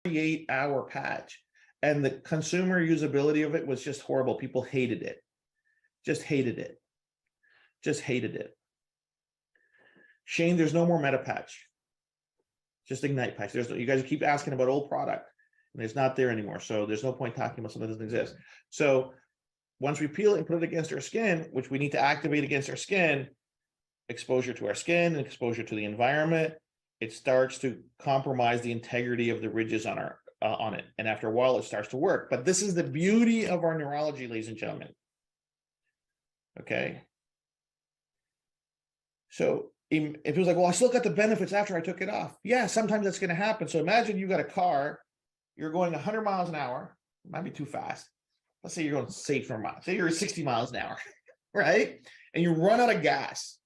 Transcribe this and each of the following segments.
48-hour patch, and the consumer usability of it was just horrible. People hated it. Just hated it. Just hated it. Shane, there's no more meta patch. Just ignite patch. There's no, you guys keep asking about old product, and it's not there anymore. So there's no point talking about something that doesn't exist. So once we peel it and put it against our skin, which we need to activate against our skin, exposure to our skin and exposure to the environment, it starts to compromise the integrity of the ridges on our on it. And after a while, it starts to work. But this is the beauty of our neurology, ladies and gentlemen. Okay. So if it was like, well, I still got the benefits after I took it off. Yeah, sometimes that's going to happen. So imagine you got a car, you're going 100 miles an hour, might be too fast. Let's say you're going safe for a mile. Say you're 60 miles an hour, right? And you run out of gas.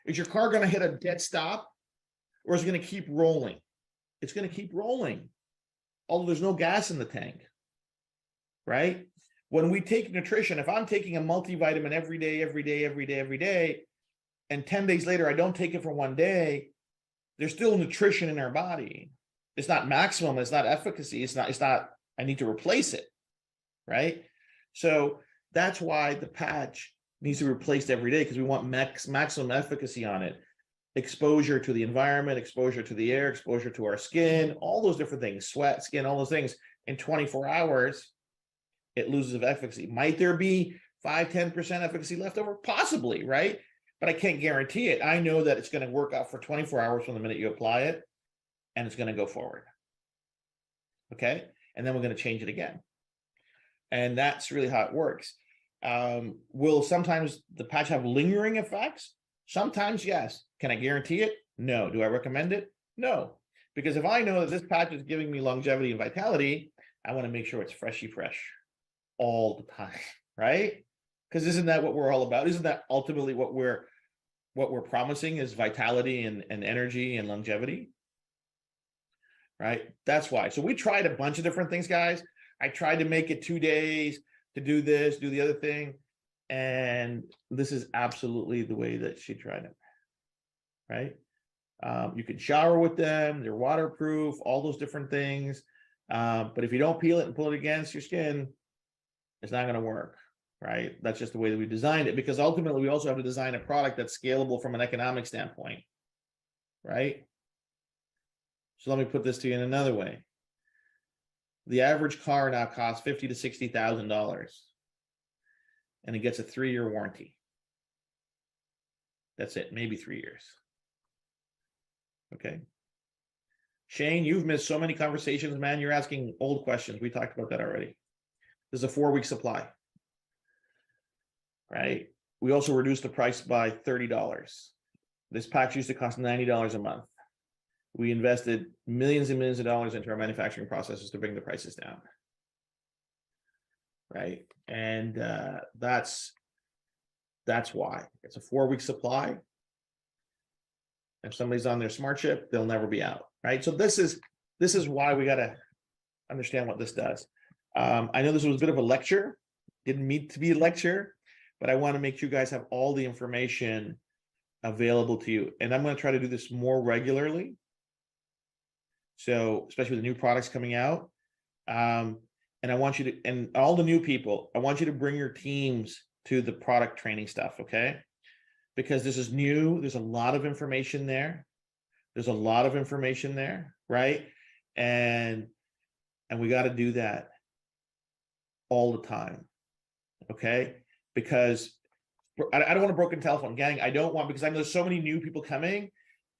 Is your car going to hit a dead stop, or is it going to keep rolling? It's going to keep rolling, although there's no gas in the tank, right? When we take nutrition, if I'm taking a multivitamin every day, and 10 days later I don't take it for one day, there's still nutrition in our body. It's not maximum, it's not efficacy, it's not, I need to replace it, right? So that's why the patch needs to be replaced every day, because we want maximum efficacy on it. Exposure to the environment, exposure to the air, exposure to our skin, all those different things, sweat, skin, all those things. In 24 hours, it loses of efficacy. Might there be 5-10% efficacy left over? Possibly, right? But I can't guarantee it. I know that it's going to work out for 24 hours from the minute you apply it, and it's going to go forward. Okay? And then we're going to change it again. And that's really how it works. Will sometimes the patch have lingering effects? Sometimes, yes. Can I guarantee it? No. Do I recommend it? No. Because if I know that this patch is giving me longevity and vitality, I want to make sure it's freshy fresh all the time, right? Because isn't that what we're all about? Isn't that ultimately what we're promising is vitality and energy and longevity? Right? That's why. So we tried a bunch of different things, guys. I tried to make it 2 days to do this, do the other thing. And this is absolutely the way that she tried it. Right? You can shower with them. They're waterproof, all those different things. But if you don't peel it and pull it against your skin, it's not going to work. Right? That's just the way that we designed it, because ultimately we also have to design a product that's scalable from an economic standpoint. Right? So let me put this to you in another way. The average car now costs $50,000 to $60,000, and it gets a 3-year warranty. That's it, maybe 3 years. Okay. Shane, you've missed so many conversations, man. You're asking old questions. We talked about that already. There's a 4-week supply. Right? We also reduced the price by $30. This patch used to cost $90 a month. We invested millions and millions of dollars into our manufacturing processes to bring the prices down. Right? And that's why. It's a 4-week supply. If somebody's on their smart chip, they'll never be out. Right? So this is why we got to understand what this does. I know this was a bit of a lecture. Didn't mean to be a lecture, but I want to make sure you guys have all the information available to you. And I'm going to try to do this more regularly. So, especially with the new products coming out. And I want you to, and all the new people, I want you to bring your teams to the product training stuff, okay? Because this is new. There's a lot of information there. There's a lot of information there, right? And we got to do that all the time, okay? Because I don't want a broken telephone, gang. I don't want, because I know there's so many new people coming.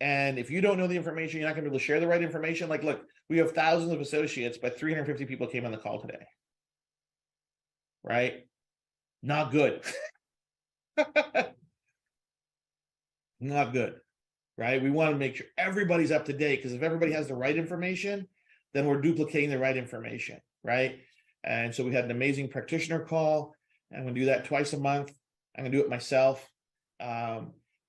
And if you don't know the information, you're not going to be able to share the right information. Like, look, we have thousands of associates, but 350 people came on the call today. Right? Not good. Not good. Right? We want to make sure everybody's up to date, because if everybody has the right information, then we're duplicating the right information. Right? And so we had an amazing practitioner call. I'm going to do that twice a month. I'm going to do it myself.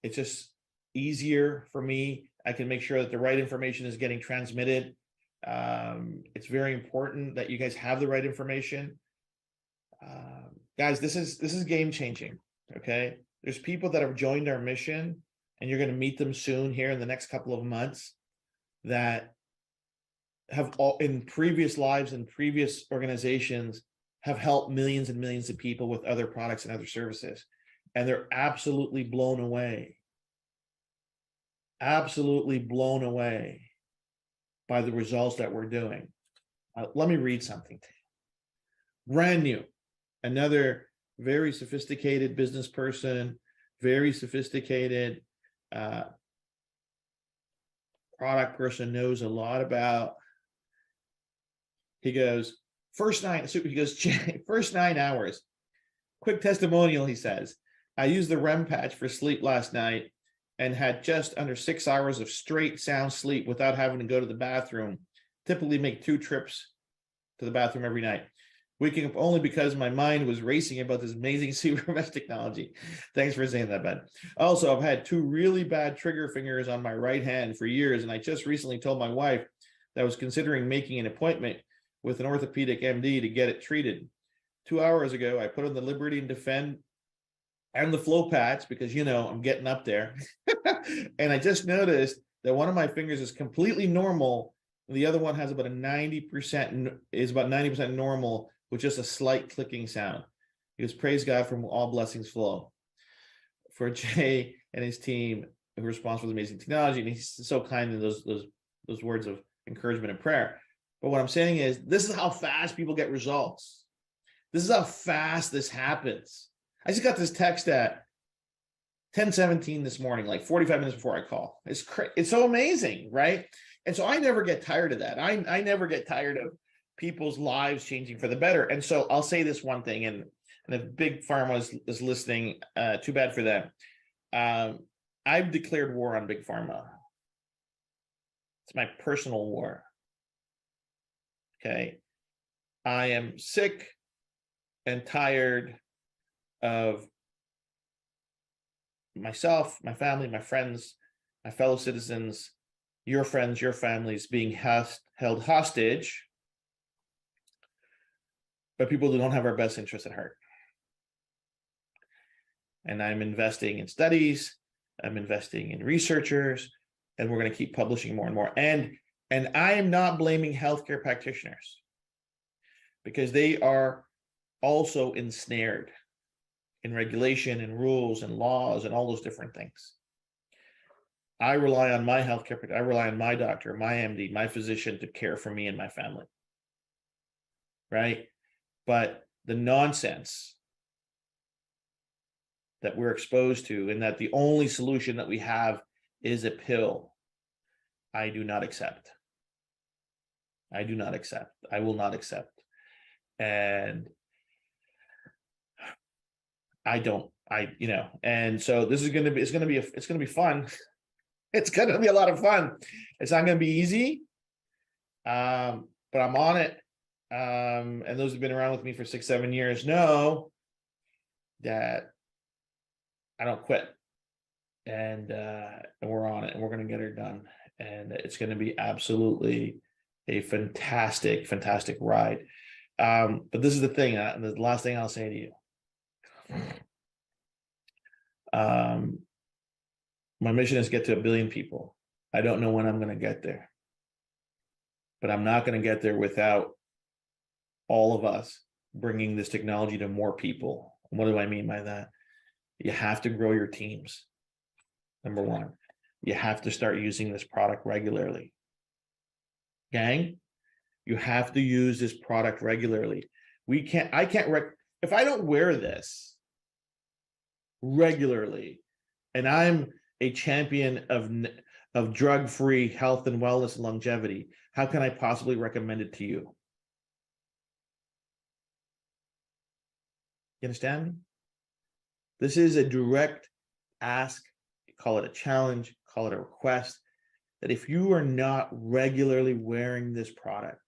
It's just easier for me. I can make sure that the right information is getting transmitted. It's very important that you guys have the right information. Guys, this is game changing. Okay. There's people that have joined our mission, and you're going to meet them soon here in the next couple of months, that have all in previous lives and previous organizations have helped millions and millions of people with other products and other services. And they're absolutely blown away by the results that we're doing. Let me read something to you. Brand new, another very sophisticated business person, very sophisticated product person, knows a lot about. He goes, first 9 hours, quick testimonial, he says, I used the REM patch for sleep last night and had just under 6 hours of straight sound sleep without having to go to the bathroom. Typically make 2 trips to the bathroom every night. Waking up only because my mind was racing about this amazing Super Patch technology. Thanks for saying that, Ben. Also, I've had 2 really bad trigger fingers on my right hand for years, and I just recently told my wife that I was considering making an appointment with an orthopedic MD to get it treated. 2 hours ago, I put on the Liberty and Defend and the Flow patch because, you know, I'm getting up there. And I just noticed that one of my fingers is completely normal. And the other one has about 90%, is about 90% normal with just a slight clicking sound. He goes, praise God, from all blessings flow. For Jay and his team who are responsible for the amazing technology. And he's so kind in those words of encouragement and prayer. But what I'm saying is, this is how fast people get results. This is how fast this happens. I just got this text at 10:17 this morning, like 45 minutes before I call. It's so amazing, right? And so I never get tired of that. I never get tired of people's lives changing for the better. And so I'll say this one thing, and if Big Pharma is listening, too bad for them. I've declared war on Big Pharma. It's my personal war. Okay. I am sick and tired of myself, my family, my friends, my fellow citizens, your friends, your families being held hostage by people who don't have our best interests at heart. And I'm investing in studies, I'm investing in researchers, and we're going to keep publishing more and more. And I am not blaming healthcare practitioners, because they are also ensnared in regulation and rules and laws and all those different things. I rely on my healthcare, I rely on my doctor, my MD, my physician to care for me and my family, right? But the nonsense that we're exposed to, and that the only solution that we have is a pill, I do not accept. I do not accept. I will not accept. And and so this is going to be, it's going to be fun. It's going to be a lot of fun. It's not going to be easy. But I'm on it. And those who've been around with me for 6-7 years know that I don't quit. And we're on it, and we're going to get it done. And it's going to be absolutely a fantastic, fantastic ride. But this is the thing, the last thing I'll say to you. My mission is to get to 1 billion people. I don't know when I'm going to get there, but I'm not going to get there without all of us bringing this technology to more people. What do I mean by that? You have to grow your teams. Number one, you have to start using this product regularly. Gang, you have to use this product regularly. If I don't wear this regularly, and I'm a champion of drug-free health and wellness and longevity, how can I possibly recommend it to you? You understand me? This is a direct ask, call it a challenge, call it a request, that if you are not regularly wearing this product,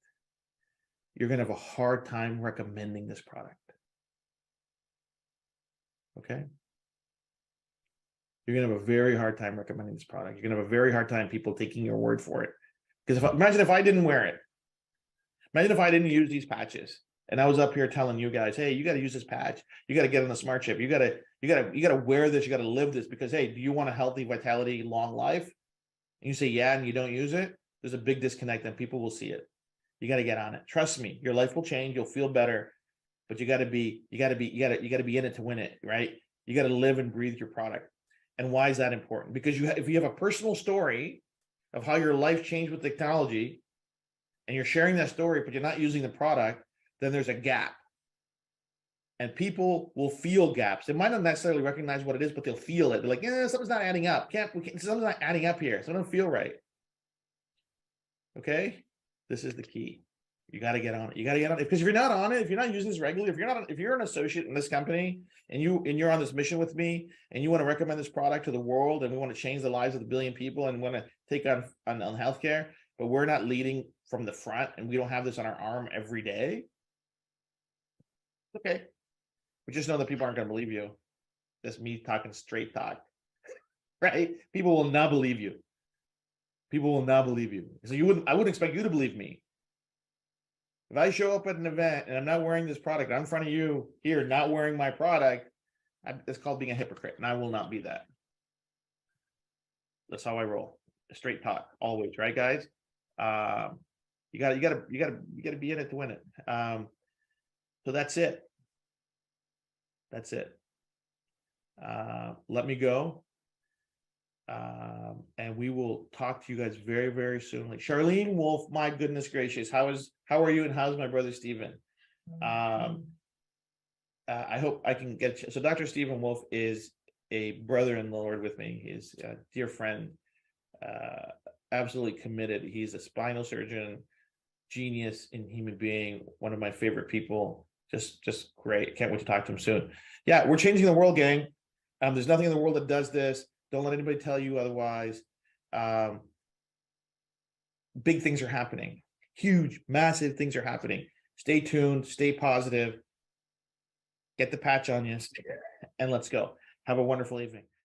you're going to have a hard time recommending this product. Okay? You're going to have a very hard time recommending this product. You're going to have a very hard time people taking your word for it. Because imagine if I didn't wear it. Imagine if I didn't use these patches, and I was up here telling you guys, hey, you got to use this patch. You got to get on the smart chip. You got to wear this. You got to live this, because, hey, do you want a healthy, vitality, long life? And you say, yeah, and you don't use it. There's a big disconnect, and people will see it. You got to get on it. Trust me, your life will change. You'll feel better, but you got to be in it to win it, right? You got to live and breathe your product. And why is that important? Because if you have a personal story of how your life changed with technology, and you're sharing that story, but you're not using the product, then there's a gap. And people will feel gaps. They might not necessarily recognize what it is, but they'll feel it. They're like, yeah, something's not adding up. Something's not adding up here. Something don't feel right. Okay, this is the key. You got to get on it. You got to get on it, because if you're not on it, if you're not using this regularly, if you're an associate in this company and you're on this mission with me and you want to recommend this product to the world, and we want to change the lives of the billion people and want to take on healthcare, but we're not leading from the front and we don't have this on our arm every day. Okay, but just know that people aren't going to believe you. That's me talking straight talk, right? People will not believe you. People will not believe you. So I wouldn't expect you to believe me. If I show up at an event and I'm not wearing this product, I'm in front of you here, not wearing my product, it's called being a hypocrite, and I will not be that. That's how I roll. Straight talk, always, right, guys? You gotta be in it to win it. So that's it. That's it. Let me go. And we will talk to you guys very, very soon. Like Charlene Wolf, my goodness gracious, how are you, and how's my brother Stephen? I hope I can get so Dr. Stephen Wolf is a brother in the Lord with me. He's a dear friend, absolutely committed. He's a spinal surgeon, genius in human being, one of my favorite people. Just great. Can't wait to talk to him soon. Yeah, we're changing the world, gang. There's nothing in the world that does this. Don't let anybody tell you otherwise. Big things are happening. Huge, massive things are happening. Stay tuned. Stay positive. Get the patch on you, and let's go. Have a wonderful evening.